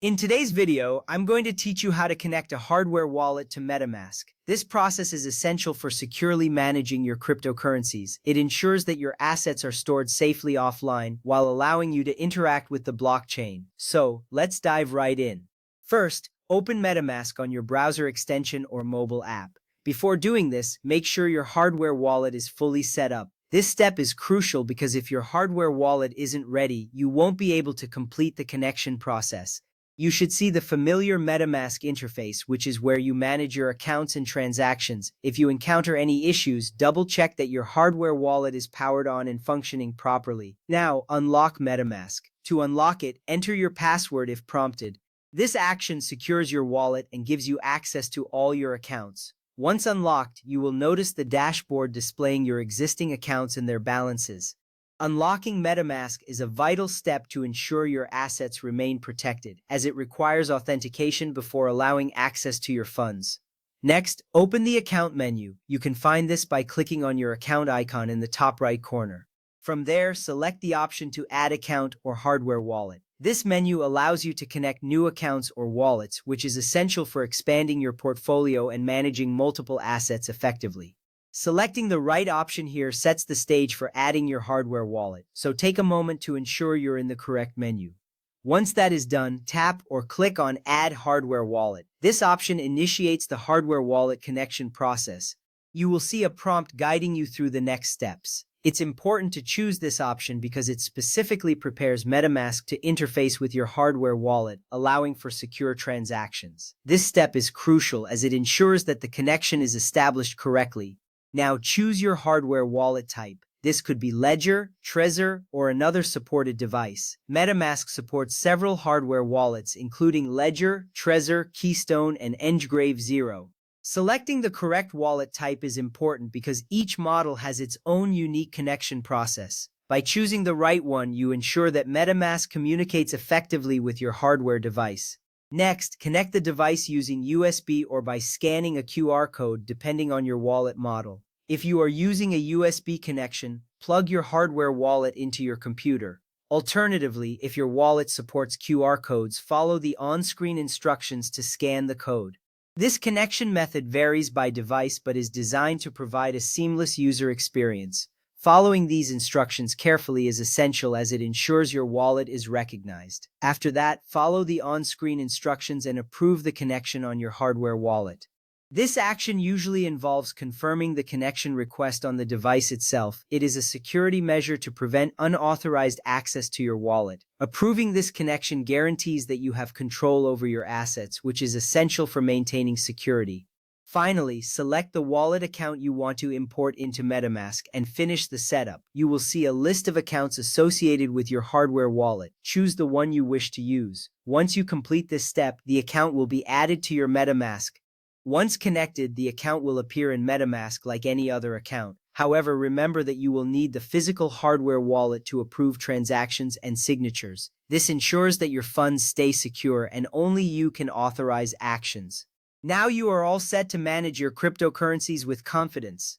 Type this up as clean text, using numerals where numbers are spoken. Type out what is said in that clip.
In today's video, I'm going to teach you how to connect a hardware wallet to MetaMask. This process is essential for securely managing your cryptocurrencies. It ensures that your assets are stored safely offline while allowing you to interact with the blockchain. So, let's dive right in. First, open MetaMask on your browser extension or mobile app. Before doing this, make sure your hardware wallet is fully set up. This step is crucial because if your hardware wallet isn't ready, you won't be able to complete the connection process. You should see the familiar MetaMask interface, which is where you manage your accounts and transactions. If you encounter any issues, double-check that your hardware wallet is powered on and functioning properly. Now, unlock MetaMask. To unlock it, enter your password if prompted. This action secures your wallet and gives you access to all your accounts. Once unlocked, you will notice the dashboard displaying your existing accounts and their balances. Unlocking MetaMask is a vital step to ensure your assets remain protected, as it requires authentication before allowing access to your funds. Next, open the account menu. You can find this by clicking on your account icon in the top right corner. From there, select the option to add account or hardware wallet. This menu allows you to connect new accounts or wallets, which is essential for expanding your portfolio and managing multiple assets effectively. Selecting the right option here sets the stage for adding your hardware wallet, so take a moment to ensure you're in the correct menu. Once that is done, tap or click on Add Hardware Wallet. This option initiates the hardware wallet connection process. You will see a prompt guiding you through the next steps. It's important to choose this option because it specifically prepares MetaMask to interface with your hardware wallet, allowing for secure transactions. This step is crucial as it ensures that the connection is established correctly. Now choose your hardware wallet type. This could be Ledger, Trezor, or another supported device. MetaMask supports several hardware wallets including Ledger, Trezor, Keystone, and Ngrave Zero. Selecting the correct wallet type is important because each model has its own unique connection process. By choosing the right one, you ensure that MetaMask communicates effectively with your hardware device. Next, connect the device using USB or by scanning a QR code depending on your wallet model. If you are using a USB connection, plug your hardware wallet into your computer. Alternatively, if your wallet supports QR codes, follow the on-screen instructions to scan the code. This connection method varies by device but is designed to provide a seamless user experience. Following these instructions carefully is essential as it ensures your wallet is recognized. After that, follow the on-screen instructions and approve the connection on your hardware wallet. This action usually involves confirming the connection request on the device itself. It is a security measure to prevent unauthorized access to your wallet. Approving this connection guarantees that you have control over your assets, which is essential for maintaining security. Finally, select the wallet account you want to import into MetaMask and finish the setup. You will see a list of accounts associated with your hardware wallet. Choose the one you wish to use. Once you complete this step, the account will be added to your MetaMask. Once connected, the account will appear in MetaMask like any other account. However, remember that you will need the physical hardware wallet to approve transactions and signatures. This ensures that your funds stay secure and only you can authorize actions. Now you are all set to manage your cryptocurrencies with confidence.